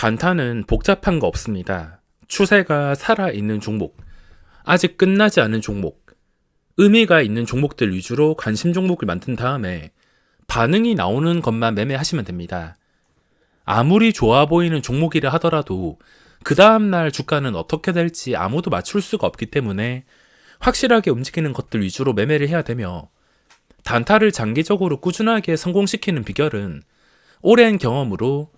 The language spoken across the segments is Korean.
단타는 복잡한 거 없습니다. 추세가 살아있는 종목, 아직 끝나지 않은 종목, 의미가 있는 종목들 위주로 관심 종목을 만든 다음에 반응이 나오는 것만 매매하시면 됩니다. 아무리 좋아 보이는 종목이라 하더라도 그 다음날 주가는 어떻게 될지 아무도 맞출 수가 없기 때문에 확실하게 움직이는 것들 위주로 매매를 해야 되며, 단타를 장기적으로 꾸준하게 성공시키는 비결은 오랜 경험으로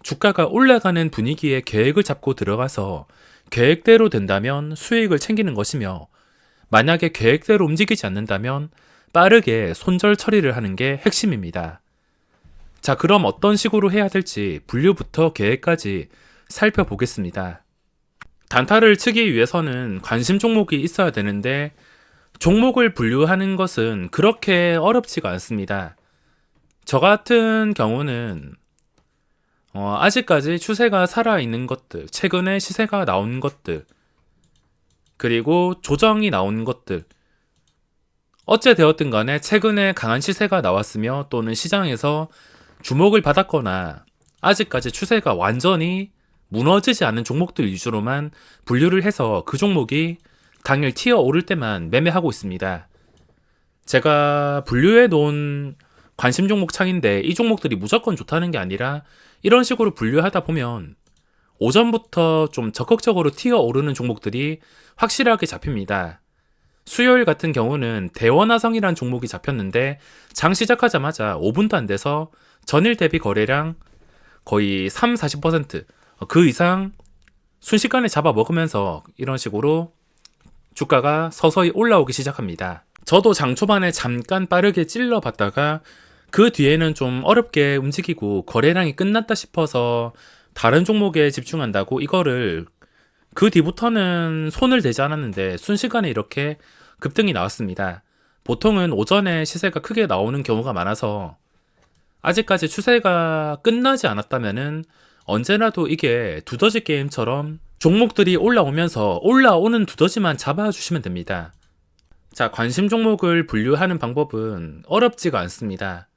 주가가 올라가는 분위기에 계획을 잡고 들어가서 계획대로 된다면 수익을 챙기는 것이며, 만약에 계획대로 움직이지 않는다면 빠르게 손절 처리를 하는 게 핵심입니다. 자, 그럼 어떤 식으로 해야 될지 분류부터 계획까지 살펴보겠습니다. 단타를 치기 위해서는 관심 종목이 있어야 되는데, 종목을 분류하는 것은 그렇게 어렵지가 않습니다. 저 같은 경우는 아직까지 추세가 살아있는 것들, 최근에 시세가 나온 것들, 그리고 조정이 나온 것들, 어째 되었든 간에 최근에 강한 시세가 나왔으며 또는 시장에서 주목을 받았거나 아직까지 추세가 완전히 무너지지 않은 종목들 위주로만 분류를 해서 그 종목이 당일 튀어 오를 때만 매매하고 있습니다. 제가 분류해 놓은 관심 종목 창인데 이 종목들이 무조건 좋다는 게 아니라 이런 식으로 분류하다 보면 오전부터 좀 적극적으로 튀어 오르는 종목들이 확실하게 잡힙니다. 수요일 같은 경우는 대원화성이라는 종목이 잡혔는데 장 시작하자마자 5분도 안 돼서 전일 대비 거래량 거의 30-40% 그 이상 순식간에 잡아먹으면서 이런 식으로 주가가 서서히 올라오기 시작합니다. 저도 장 초반에 잠깐 빠르게 찔러봤다가 그 뒤에는 좀 어렵게 움직이고 거래량이 끝났다 싶어서 다른 종목에 집중한다고 이거를 그 뒤부터는 손을 대지 않았는데 순식간에 이렇게 급등이 나왔습니다. 보통은 오전에 시세가 크게 나오는 경우가 많아서 아직까지 추세가 끝나지 않았다면은 언제라도 이게 두더지 게임처럼 종목들이 올라오면서 올라오는 두더지만 잡아주시면 됩니다. 자, 관심 종목을 분류하는 방법은 어렵지가 않습니다.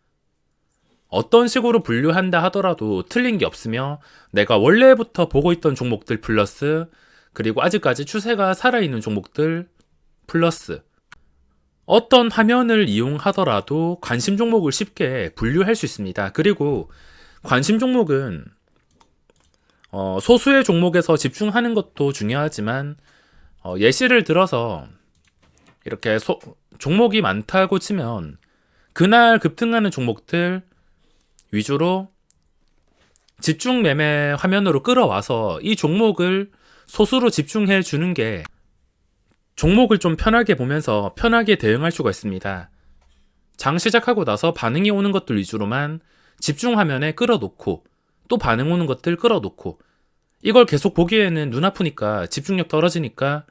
어떤 식으로 분류한다 하더라도 틀린 게 없으며 내가 원래부터 보고 있던 종목들 플러스 그리고 아직까지 추세가 살아있는 종목들 플러스 어떤 화면을 이용하더라도 관심 종목을 쉽게 분류할 수 있습니다. 그리고 관심 종목은 소수의 종목에서 집중하는 것도 중요하지만 예시를 들어서 이렇게 종목이 많다고 치면 그날 급등하는 종목들 위주로 집중 매매 화면으로 끌어와서 이 종목을 소수로 집중해 주는 게 종목을 좀 편하게 보면서 편하게 대응할 수가 있습니다. 장 시작하고 나서 반응이 오는 것들 위주로만 집중 화면에 끌어놓고 또 반응 오는 것들 끌어놓고 이걸 계속 보기에는 눈 아프니까 집중력 떨어지니까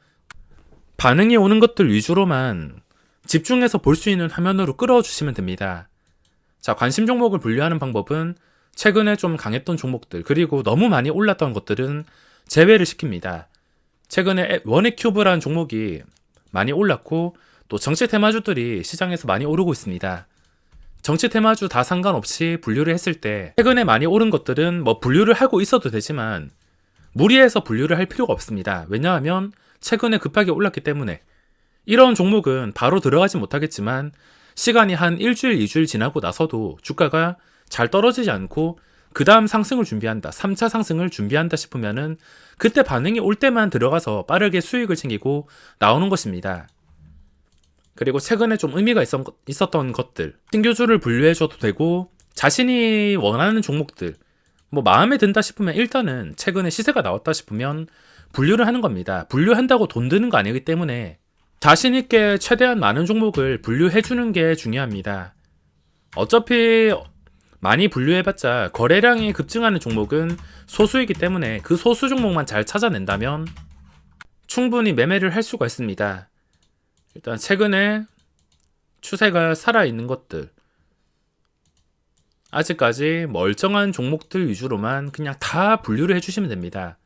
반응이 오는 것들 위주로만 집중해서 볼 수 있는 화면으로 끌어주시면 됩니다. 자, 관심 종목을 분류하는 방법은 최근에 좀 강했던 종목들 그리고 너무 많이 올랐던 것들은 제외를 시킵니다. 최근에 원액큐브라는 종목이 많이 올랐고 또 정치 테마주들이 시장에서 많이 오르고 있습니다. 정치 테마주 다 상관없이 분류를 했을 때 최근에 많이 오른 것들은 뭐 분류를 하고 있어도 되지만 무리해서 분류를 할 필요가 없습니다. 왜냐하면 최근에 급하게 올랐기 때문에 이런 종목은 바로 들어가지 못하겠지만 시간이 한 일주일, 2주일 지나고 나서도 주가가 잘 떨어지지 않고 그 다음 상승을 준비한다, 3차 상승을 준비한다 싶으면은 그때 반응이 올 때만 들어가서 빠르게 수익을 챙기고 나오는 것입니다. 그리고 최근에 좀 의미가 있었던 것들, 신규주를 분류해줘도 되고 자신이 원하는 종목들, 뭐 마음에 든다 싶으면 일단은 최근에 시세가 나왔다 싶으면 분류를 하는 겁니다. 분류한다고 돈 드는 거 아니기 때문에 자신 있게 최대한 많은 종목을 분류해주는 게 중요합니다. 어차피 많이 분류해봤자 거래량이 급증하는 종목은 소수이기 때문에 그 소수 종목만 잘 찾아낸다면 충분히 매매를 할 수가 있습니다. 일단 최근에 추세가 살아있는 것들, 아직까지 멀쩡한 종목들 위주로만 그냥 다 분류를 해주시면 됩니다.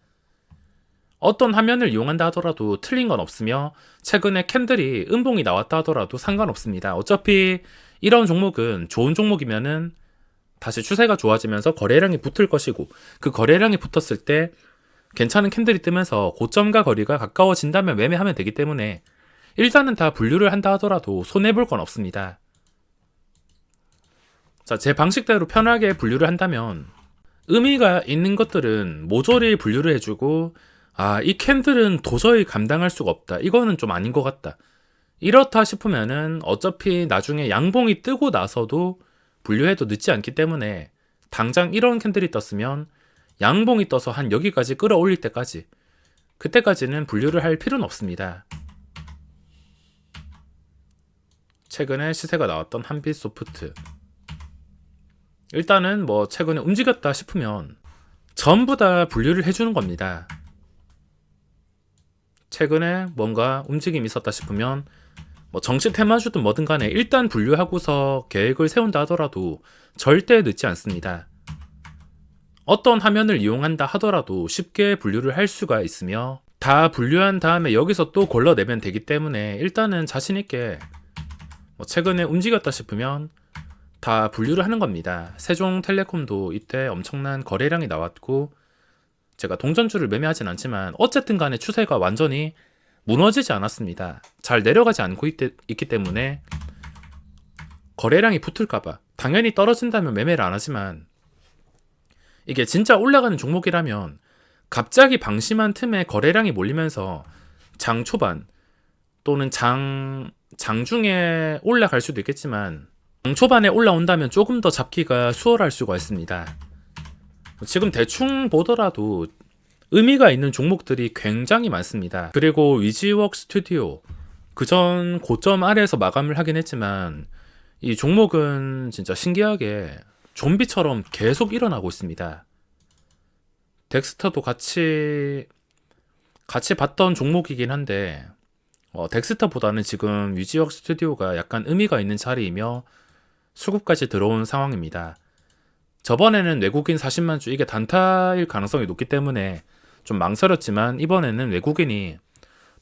어떤 화면을 이용한다 하더라도 틀린 건 없으며 최근에 캔들이 음봉이 나왔다 하더라도 상관없습니다. 어차피 이런 종목은 좋은 종목이면은 다시 추세가 좋아지면서 거래량이 붙을 것이고, 그 거래량이 붙었을 때 괜찮은 캔들이 뜨면서 고점과 거리가 가까워진다면 매매하면 되기 때문에 일단은 다 분류를 한다 하더라도 손해볼 건 없습니다. 자, 제 방식대로 편하게 분류를 한다면 의미가 있는 것들은 모조리 분류를 해주고, 이 캔들은 도저히 감당할 수가 없다, 이거는 좀 아닌 것 같다, 이렇다 싶으면은 어차피 나중에 양봉이 뜨고 나서도 분류해도 늦지 않기 때문에 당장 이런 캔들이 떴으면 양봉이 떠서 한 여기까지 끌어올릴 때까지, 그때까지는 분류를 할 필요는 없습니다. 최근에 시세가 나왔던 한빛소프트, 일단은 뭐 최근에 움직였다 싶으면 전부 다 분류를 해주는 겁니다. 최근에 뭔가 움직임이 있었다 싶으면 뭐 정치 테마주든 뭐든 간에 일단 분류하고서 계획을 세운다 하더라도 절대 늦지 않습니다. 어떤 화면을 이용한다 하더라도 쉽게 분류를 할 수가 있으며, 다 분류한 다음에 여기서 또 골라내면 되기 때문에 일단은 자신있게 뭐 최근에 움직였다 싶으면 다 분류를 하는 겁니다. 세종텔레콤도 이때 엄청난 거래량이 나왔고, 제가 동전주를 매매하진 않지만 어쨌든 간에 추세가 완전히 무너지지 않았습니다. 잘 내려가지 않고 있기 때문에 거래량이 붙을까봐 당연히 떨어진다면 매매를 안 하지만, 이게 진짜 올라가는 종목이라면 갑자기 방심한 틈에 거래량이 몰리면서 장 초반 또는 장중에 올라갈 수도 있겠지만, 장 초반에 올라온다면 조금 더 잡기가 수월할 수가 있습니다. 지금 대충 보더라도 의미가 있는 종목들이 굉장히 많습니다. 그리고 위지웍 스튜디오, 그전 고점 아래에서 마감을 하긴 했지만 이 종목은 진짜 신기하게 좀비처럼 계속 일어나고 있습니다. 덱스터도 같이 봤던 종목이긴 한데, 덱스터보다는 지금 위지웍 스튜디오가 약간 의미가 있는 자리이며 수급까지 들어온 상황입니다. 저번에는 외국인 40만주, 이게 단타일 가능성이 높기 때문에 좀 망설였지만 이번에는 외국인이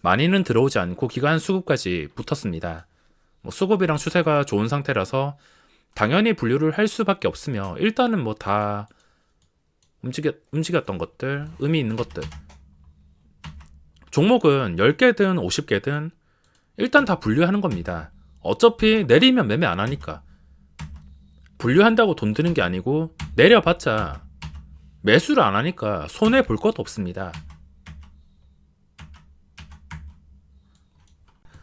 많이는 들어오지 않고 기관 수급까지 붙었습니다. 수급이랑 추세가 좋은 상태라서 당연히 분류를 할 수밖에 없으며, 일단은 뭐 다 움직였던 것들, 의미 있는 것들, 종목은 10개든 50개든 일단 다 분류하는 겁니다. 어차피 내리면 매매 안 하니까. 분류한다고 돈 드는 게 아니고 내려봤자 매수를 안 하니까 손해 볼 것도 없습니다.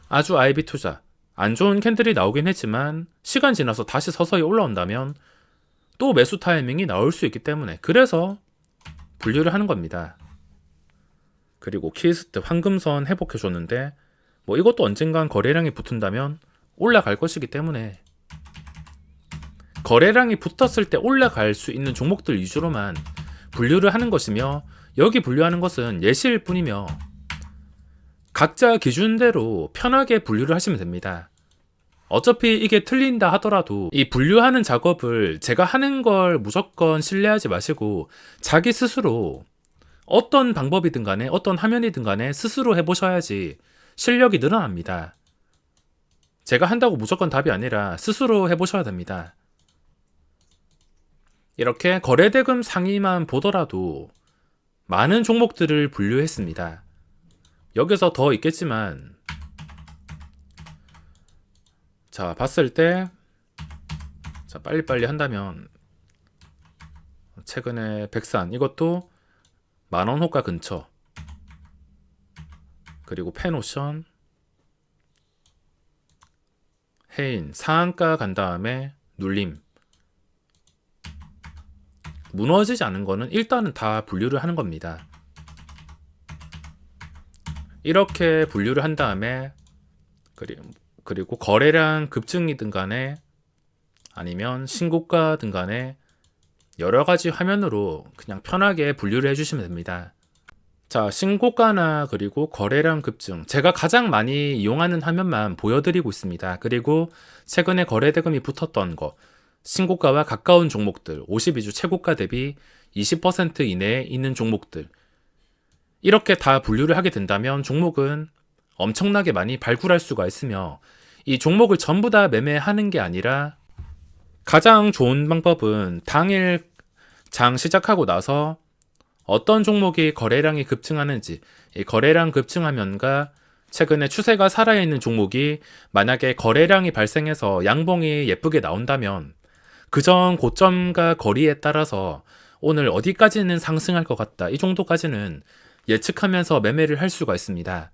아주 IB 투자, 안 좋은 캔들이 나오긴 했지만 시간 지나서 다시 서서히 올라온다면 또 매수 타이밍이 나올 수 있기 때문에, 그래서 분류를 하는 겁니다. 그리고 키스트 황금선 회복해줬는데 뭐 이것도 언젠간 거래량이 붙은다면 올라갈 것이기 때문에 거래량이 붙었을 때 올라갈 수 있는 종목들 위주로만 분류를 하는 것이며, 여기 분류하는 것은 예시일 뿐이며 각자 기준대로 편하게 분류를 하시면 됩니다. 어차피 이게 틀린다 하더라도 이 분류하는 작업을 제가 하는 걸 무조건 신뢰하지 마시고 자기 스스로 어떤 방법이든 간에 어떤 화면이든 간에 스스로 해보셔야지 실력이 늘어납니다. 제가 한다고 무조건 답이 아니라 스스로 해보셔야 됩니다. 이렇게 거래대금 상위만 보더라도 많은 종목들을 분류했습니다. 여기서 더 있겠지만, 자, 봤을 때, 자, 빨리빨리 한다면 최근에 백산, 이것도 만원 호가 근처, 그리고 펜오션, 해인 상한가 간 다음에 눌림, 무너지지 않은 거는 일단은 다 분류를 하는 겁니다. 이렇게 분류를 한 다음에 그리고 거래량 급증이든 간에 아니면 신고가든 간에 여러 가지 화면으로 그냥 편하게 분류를 해주시면 됩니다. 자, 신고가나 그리고 거래량 급증, 제가 가장 많이 이용하는 화면만 보여드리고 있습니다. 그리고 최근에 거래대금이 붙었던 거, 신고가와 가까운 종목들, 52주 최고가 대비 20% 이내에 있는 종목들, 이렇게 다 분류를 하게 된다면 종목은 엄청나게 많이 발굴할 수가 있으며, 이 종목을 전부 다 매매하는 게 아니라 가장 좋은 방법은 당일 장 시작하고 나서 어떤 종목이 거래량이 급증하는지, 이 거래량 급증하면과 최근에 추세가 살아있는 종목이 만약에 거래량이 발생해서 양봉이 예쁘게 나온다면 그전 고점과 거리에 따라서 오늘 어디까지는 상승할 것 같다, 이 정도까지는 예측하면서 매매를 할 수가 있습니다.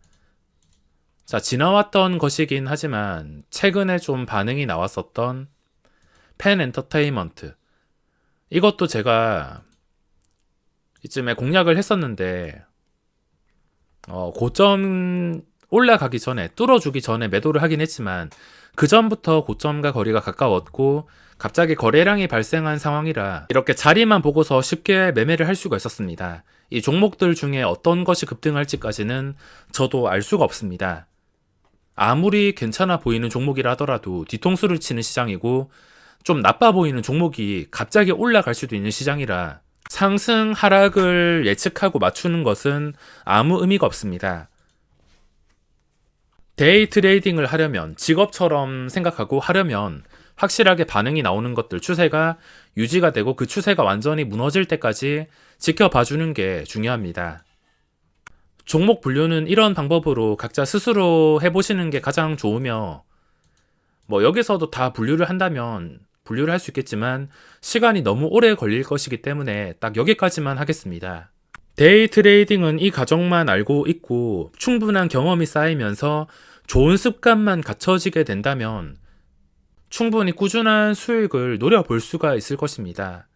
자, 지나왔던 것이긴 하지만 최근에 좀 반응이 나왔었던 펜 엔터테인먼트, 이것도 제가 이쯤에 공략을 했었는데 고점 올라가기 전에, 뚫어주기 전에 매도를 하긴 했지만 그 전부터 고점과 거리가 가까웠고 갑자기 거래량이 발생한 상황이라 이렇게 자리만 보고서 쉽게 매매를 할 수가 있었습니다. 이 종목들 중에 어떤 것이 급등할지까지는 저도 알 수가 없습니다. 아무리 괜찮아 보이는 종목이라 하더라도 뒤통수를 치는 시장이고 좀 나빠 보이는 종목이 갑자기 올라갈 수도 있는 시장이라 상승 하락을 예측하고 맞추는 것은 아무 의미가 없습니다. 데이 트레이딩을 하려면, 직업처럼 생각하고 하려면 확실하게 반응이 나오는 것들, 추세가 유지가 되고 그 추세가 완전히 무너질 때까지 지켜봐 주는 게 중요합니다. 종목 분류는 이런 방법으로 각자 스스로 해보시는 게 가장 좋으며, 여기서도 다 분류를 한다면 분류를 할 수 있겠지만 시간이 너무 오래 걸릴 것이기 때문에 딱 여기까지만 하겠습니다. 데이 트레이딩은 이 과정만 알고 있고 충분한 경험이 쌓이면서 좋은 습관만 갖춰지게 된다면 충분히 꾸준한 수익을 노려볼 수가 있을 것입니다.